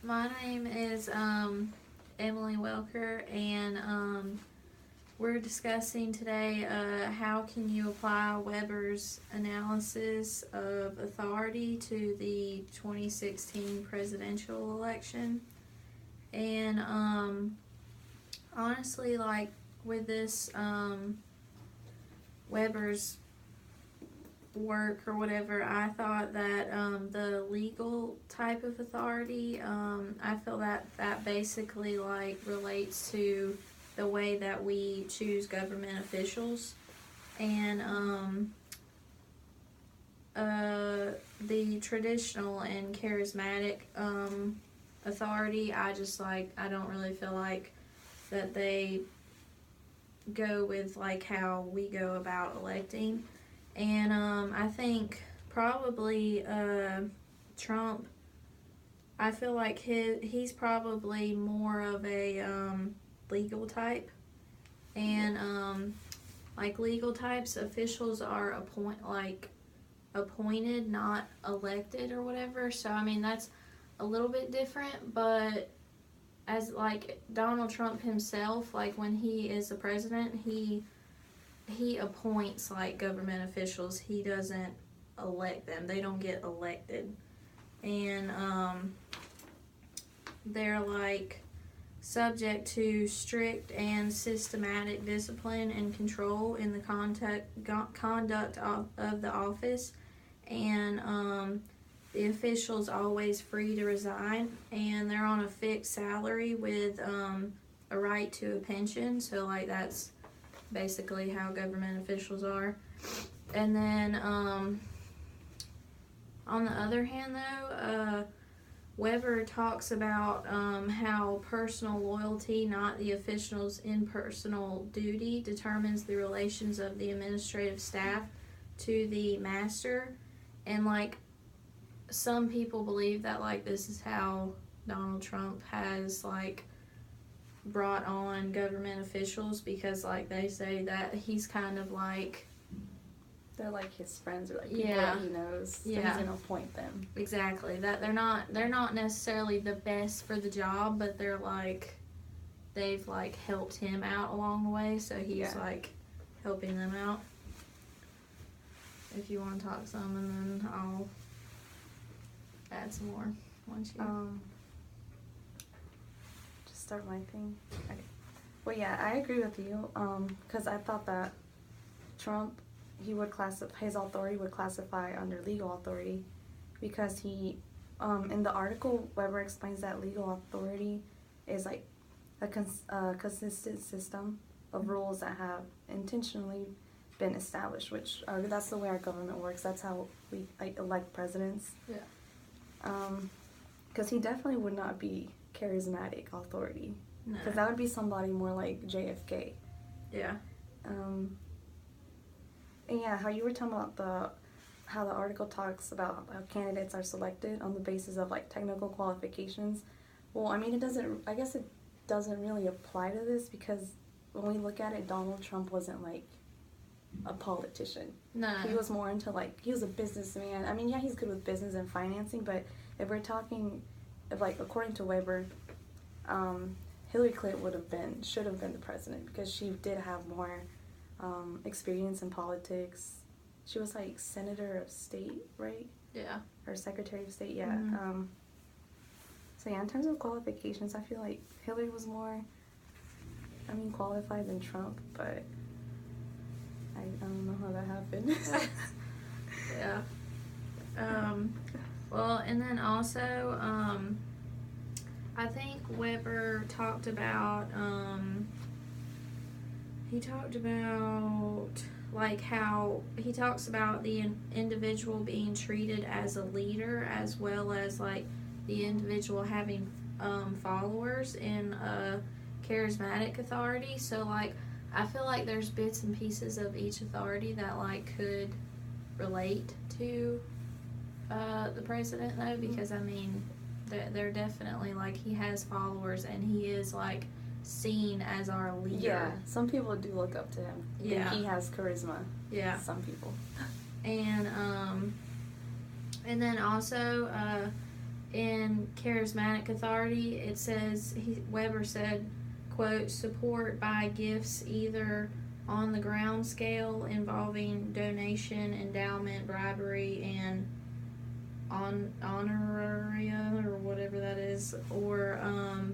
My name is Emily Welker, and we're discussing today how can you apply Weber's analysis of authority to the 2016 presidential election. And honestly, like with this Weber's work or whatever, I thought that the legal type of authority, I feel that basically like relates to the way that we choose government officials, and the traditional and charismatic authority, I don't really feel like that they go with like how we go about electing. And I think probably Trump, I feel like he's probably more of a legal type. And like legal types, officials are appointed, not elected or whatever. So I mean that's a little bit different, but as like Donald Trump himself, like when he is the president, he appoints like government officials. He doesn't elect them. They don't get elected. And they're like subject to strict and systematic discipline and control in the conduct of the office. And the official's always free to resign, and they're on a fixed salary with a right to a pension. So like that's basically how government officials are. And then on the other hand though, Weber talks about how personal loyalty, not the official's impersonal duty, determines the relations of the administrative staff to the master. And like some people believe that like this is how Donald Trump has like brought on government officials, because like they say that he's kind of like, they're like his friends or like people that he knows, so he's gonna appoint them. Exactly. That they're not necessarily the best for the job, but they're like, they've like helped him out along the way, so he's like helping them out. If you want to talk some, and then I'll add some more once you just start my thing. Okay. Well, yeah, I agree with you, because I thought that Trump, his authority would classify under legal authority, because he, in the article, Weber explains that legal authority is like a consistent system of rules that have intentionally been established, which that's the way our government works. That's how we elect presidents. Yeah. Because he definitely would not be charismatic authority. No. Because that would be somebody more like JFK. Yeah. And yeah, how you were talking about how the article talks about how candidates are selected on the basis of like technical qualifications. Well, I mean, I guess it doesn't really apply to this, because when we look at it, Donald Trump wasn't like a politician. No. He was more into he was a businessman. I mean, yeah, he's good with business and financing, but if we're talking of like, according to Weber, Hillary Clinton should have been the president, because she did have more experience in politics. She was like senator of state, right? Yeah. Or secretary of state, yeah. Mm-hmm. So yeah, in terms of qualifications, I feel like Hillary was more, qualified than Trump, but I don't know how that happened. Yeah. Well, and then also, I think Weber talked about, like how he talks about the individual being treated as a leader, as well as like the individual having followers in a charismatic authority. So like I feel like there's bits and pieces of each authority that like could relate to the president though, because I mean they're definitely like, he has followers and he is like seen as our leader. Yeah, some people do look up to him. Yeah. He has charisma. Yeah. Some people. And then also in charismatic authority, it says, Weber said, quote, support by gifts either on the ground scale involving donation, endowment, bribery, and honoraria or whatever that is, or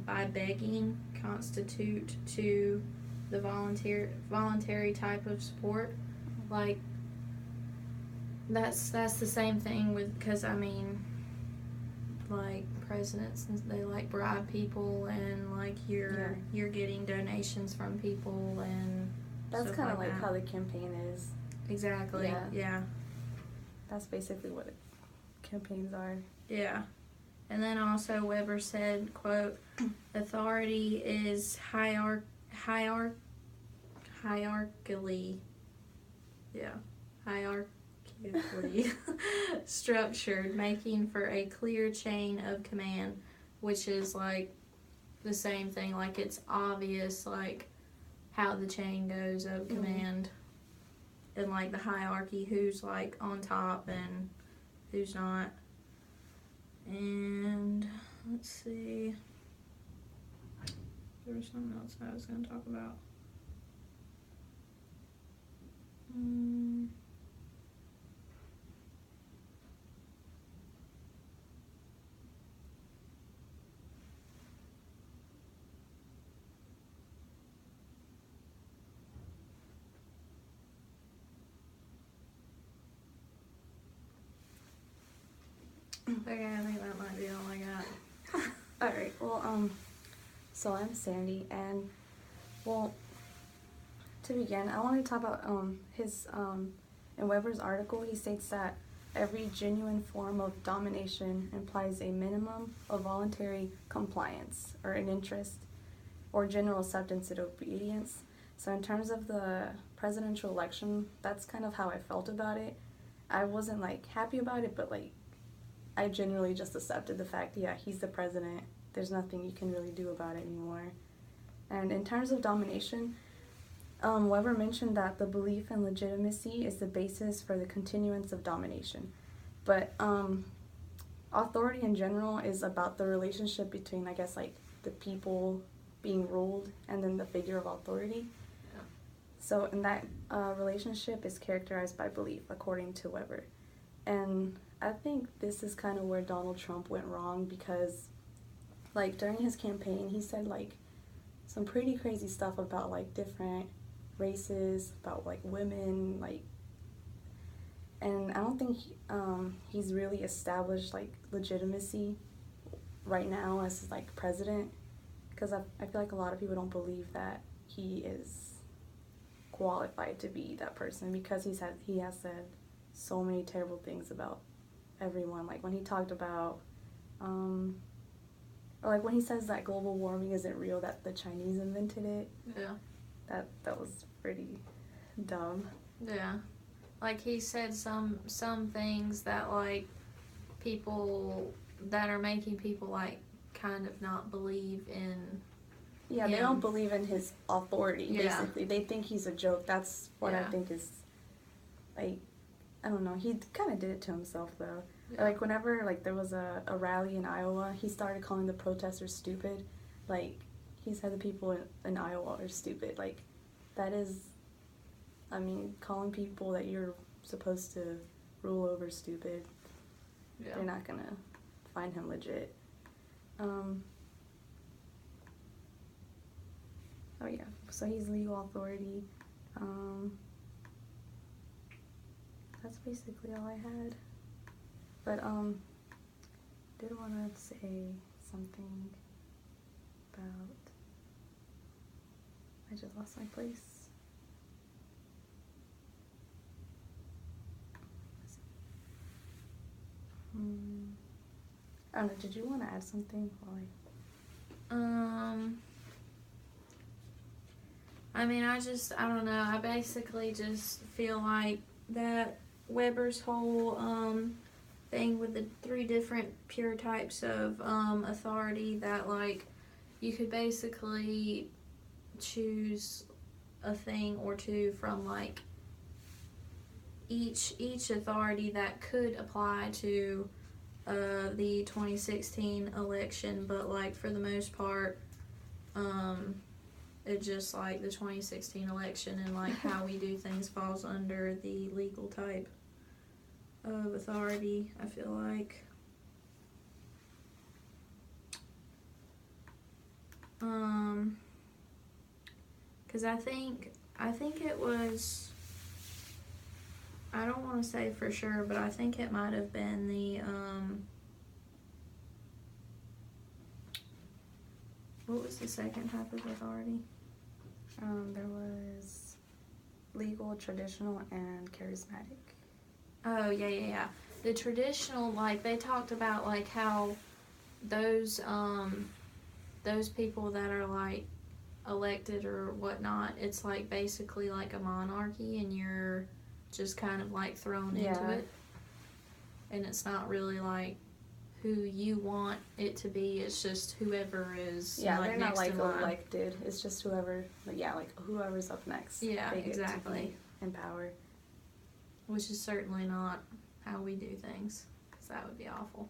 by begging, constitute to the voluntary type of support. Like, that's the same thing with, because I mean, like presidents, they like bribe people, and like you're getting donations from people, and that's kind of like that. how the campaign is. Exactly. Yeah. That's basically what campaigns are. Yeah. And then also Weber said, quote, authority is hierarchically structured, making for a clear chain of command, which is like the same thing, like it's obvious like how the chain goes of command, and like the hierarchy, who's like on top and who's not. And let's see, there was something else I was going to talk about. Okay, I think that might be all I got. Alright, well, so I'm Sandy, and, well, to begin, I want to talk about, in Weber's article, he states that every genuine form of domination implies a minimum of voluntary compliance, or an interest, or general acceptance and obedience. So in terms of the presidential election, that's kind of how I felt about it. I wasn't, like, happy about it, but, like, I generally just accepted the fact, yeah, he's the president. There's nothing you can really do about it anymore. And in terms of domination, Weber mentioned that the belief in legitimacy is the basis for the continuance of domination. But authority in general is about the relationship between, I guess, like, the people being ruled and then the figure of authority. Yeah. So, and that relationship is characterized by belief, according to Weber. And I think this is kind of where Donald Trump went wrong, because, like, during his campaign, he said, like, some pretty crazy stuff about, like, different races, about, like, women, like, and I don't think he's really established, like, legitimacy right now as, like, president, because I feel like a lot of people don't believe that he is qualified to be that person, because he has said so many terrible things about everyone. Like when he talked about or like when he says that global warming isn't real, that the Chinese invented it. Yeah. That was pretty dumb. Yeah. Like he said some things that like people that are making people like kind of not believe in him. They don't believe in his authority, basically. They think he's a joke. That's what I think is, like, I don't know, he kind of did it to himself, though. Yeah. Like, whenever, like, there was a rally in Iowa, he started calling the protesters stupid. Like, he said the people in Iowa are stupid. Like, that is, I mean, calling people that you're supposed to rule over stupid, they're not gonna find him legit. Oh, yeah, so he's legal authority. That's basically all I had. But, did want to say something about, I just lost my place. I don't know, did you want to add something while I mean, I don't know, I basically just feel like that Weber's whole thing with the 3 different pure types of authority, that like you could basically choose a thing or two from like each authority that could apply to the 2016 election, but like for the most part, it just like the 2016 election and like how we do things falls under the legal type of authority, I feel like. Because I think it was, I don't want to say for sure, but I think it might have been the, what was the second type of authority? There was legal, traditional, and charismatic. Oh, yeah. The traditional, like, they talked about, like, how those people that are, like, elected or whatnot, it's, like, basically like a monarchy, and you're just kind of, like, thrown into it. And it's not really, like, who you want it to be. It's just whoever is, yeah, like, they're not, next like, in line. elected. It's just whoever, like, whoever's up next. Yeah, they get exactly. to be in power. Which is certainly not how we do things, because that would be awful.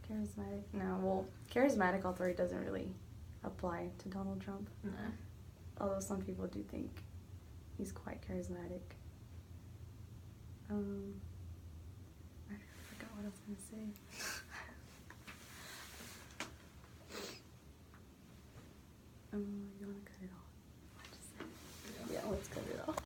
Charismatic. No, well, charismatic authority doesn't really apply to Donald Trump. No. Although some people do think he's quite charismatic. I forgot what I was going to say. You want to cut it off?